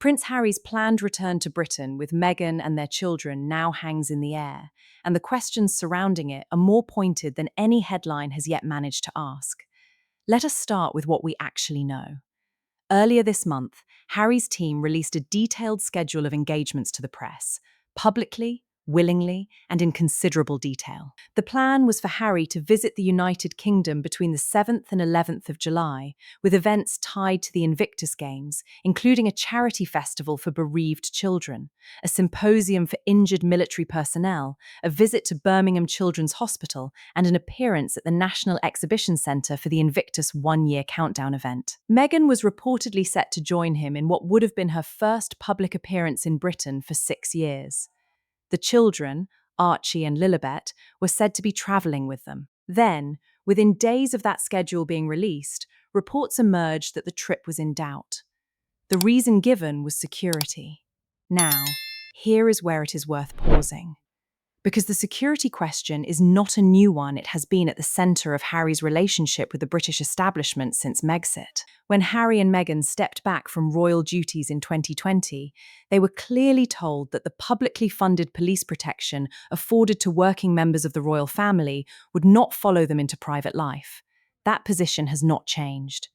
Prince Harry's planned return to Britain with Meghan and their children now hangs in the air, and the questions surrounding it are more pointed than any headline has yet managed to ask. Let us start with what we actually know. Earlier this month, Harry's team released a detailed schedule of engagements to the press, publicly, willingly, and in considerable detail. The plan was for Harry to visit the United Kingdom between the 7th and 11th of July, with events tied to the Invictus Games, including a charity festival for bereaved children, a symposium for injured military personnel, a visit to Birmingham Children's Hospital, and an appearance at the National Exhibition Centre for the Invictus one-year countdown event. Meghan was reportedly set to join him in what would have been her first public appearance in Britain for 6 years. The children, Archie and Lilibet, were said to be travelling with them. Then, within days of that schedule being released, reports emerged that the trip was in doubt. The reason given was security. Now, here is where it is worth pausing. Because the security question is not a new one, it has been at the centre of Harry's relationship with the British establishment since Megxit. When Harry and Meghan stepped back from royal duties in 2020, they were clearly told that the publicly funded police protection afforded to working members of the royal family would not follow them into private life. That position has not changed.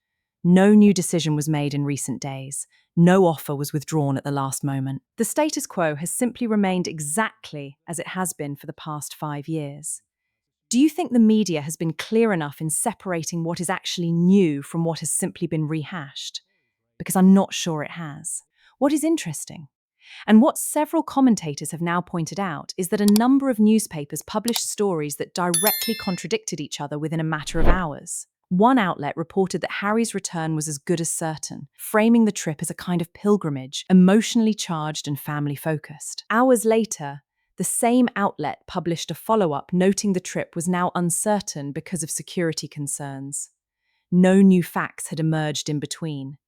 No new decision was made in recent days. No offer was withdrawn at the last moment. The status quo has simply remained exactly as it has been for the past 5 years. Do you think the media has been clear enough in separating what is actually new from what has simply been rehashed? Because I'm not sure it has. What is interesting, and what several commentators have now pointed out, is that a number of newspapers published stories that directly contradicted each other within a matter of hours. One outlet reported that Harry's return was as good as certain, framing the trip as a kind of pilgrimage, emotionally charged and family-focused. Hours later, the same outlet published a follow-up noting the trip was now uncertain because of security concerns. No new facts had emerged in between.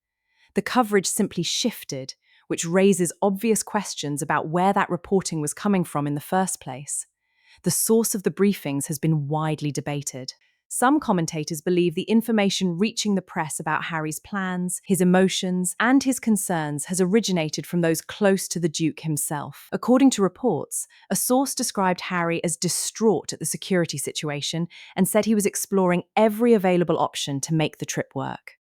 The coverage simply shifted, which raises obvious questions about where that reporting was coming from in the first place. The source of the briefings has been widely debated. Some commentators believe the information reaching the press about Harry's plans, his emotions, and his concerns has originated from those close to the Duke himself. According to reports, a source described Harry as distraught at the security situation and said he was exploring every available option to make the trip work.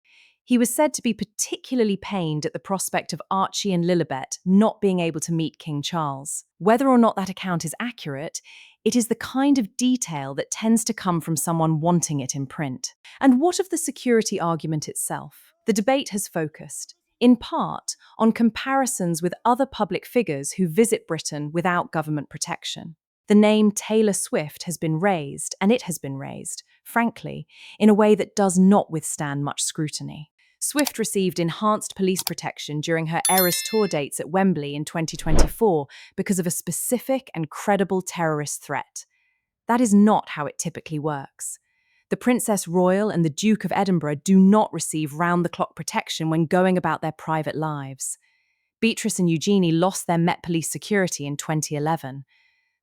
He was said to be particularly pained at the prospect of Archie and Lilibet not being able to meet King Charles. Whether or not that account is accurate, it is the kind of detail that tends to come from someone wanting it in print. And what of the security argument itself? The debate has focused, in part, on comparisons with other public figures who visit Britain without government protection. The name Taylor Swift has been raised, and it has been raised, frankly, in a way that does not withstand much scrutiny. Swift received enhanced police protection during her Eras tour dates at Wembley in 2024 because of a specific and credible terrorist threat. That is not how it typically works. The Princess Royal and the Duke of Edinburgh do not receive round-the-clock protection when going about their private lives. Beatrice and Eugenie lost their Met Police security in 2011.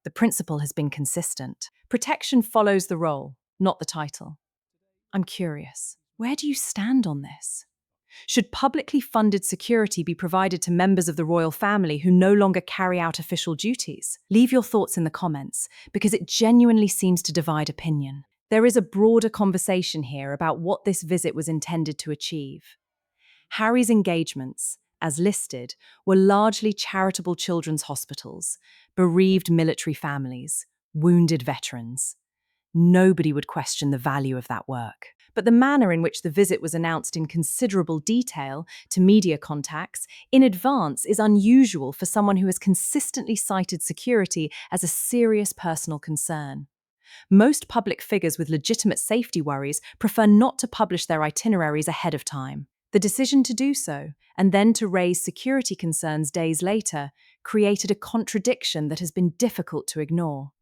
The principle has been consistent. Protection follows the role, not the title. I'm curious, where do you stand on this? Should publicly funded security be provided to members of the royal family who no longer carry out official duties? Leave your thoughts in the comments, because it genuinely seems to divide opinion. There is a broader conversation here about what this visit was intended to achieve. Harry's engagements, as listed, were largely charitable children's hospitals, bereaved military families, wounded veterans. Nobody would question the value of that work. But the manner in which the visit was announced in considerable detail to media contacts in advance is unusual for someone who has consistently cited security as a serious personal concern. Most public figures with legitimate safety worries prefer not to publish their itineraries ahead of time. The decision to do so, and then to raise security concerns days later, created a contradiction that has been difficult to ignore.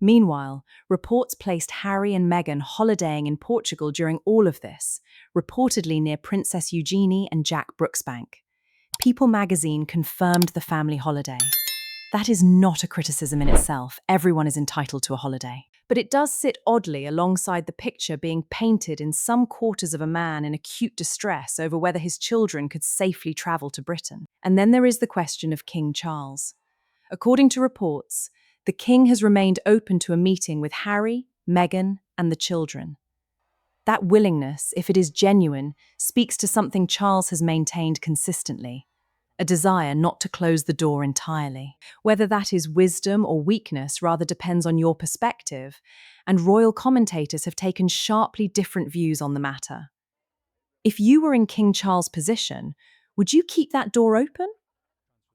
Meanwhile, reports placed Harry and Meghan holidaying in Portugal during all of this, reportedly near Princess Eugenie and Jack Brooksbank. People magazine confirmed the family holiday. That is not a criticism in itself. Everyone is entitled to a holiday. But it does sit oddly alongside the picture being painted in some quarters of a man in acute distress over whether his children could safely travel to Britain. And then there is the question of King Charles. According to reports, the king has remained open to a meeting with Harry, Meghan, and the children. That willingness, if it is genuine, speaks to something Charles has maintained consistently: a desire not to close the door entirely. Whether that is wisdom or weakness rather depends on your perspective, and royal commentators have taken sharply different views on the matter. If you were in King Charles' position, would you keep that door open?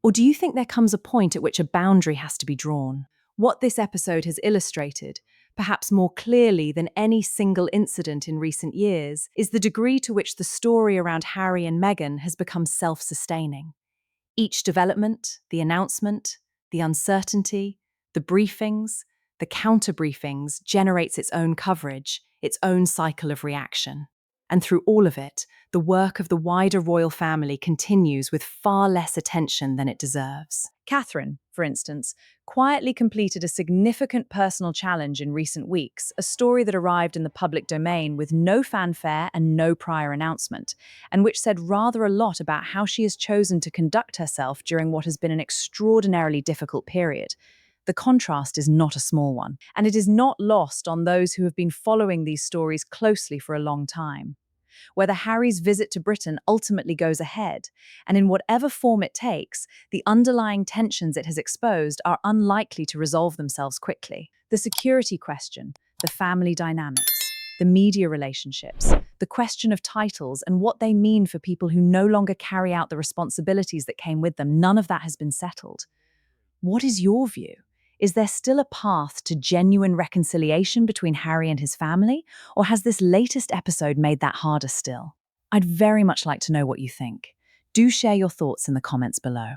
Or do you think there comes a point at which a boundary has to be drawn? What this episode has illustrated, perhaps more clearly than any single incident in recent years, is the degree to which the story around Harry and Meghan has become self-sustaining. Each development, the announcement, the uncertainty, the briefings, the counter-briefings generates its own coverage, its own cycle of reaction. And through all of it, the work of the wider royal family continues with far less attention than it deserves. Catherine, for instance, quietly completed a significant personal challenge in recent weeks, a story that arrived in the public domain with no fanfare and no prior announcement, and which said rather a lot about how she has chosen to conduct herself during what has been an extraordinarily difficult period. The contrast is not a small one, and it is not lost on those who have been following these stories closely for a long time. Whether Harry's visit to Britain ultimately goes ahead, and in whatever form it takes, the underlying tensions it has exposed are unlikely to resolve themselves quickly. The security question, the family dynamics, the media relationships, the question of titles and what they mean for people who no longer carry out the responsibilities that came with them, none of that has been settled. What is your view? Is there still a path to genuine reconciliation between Harry and his family, or has this latest episode made that harder still? I'd very much like to know what you think. Do share your thoughts in the comments below.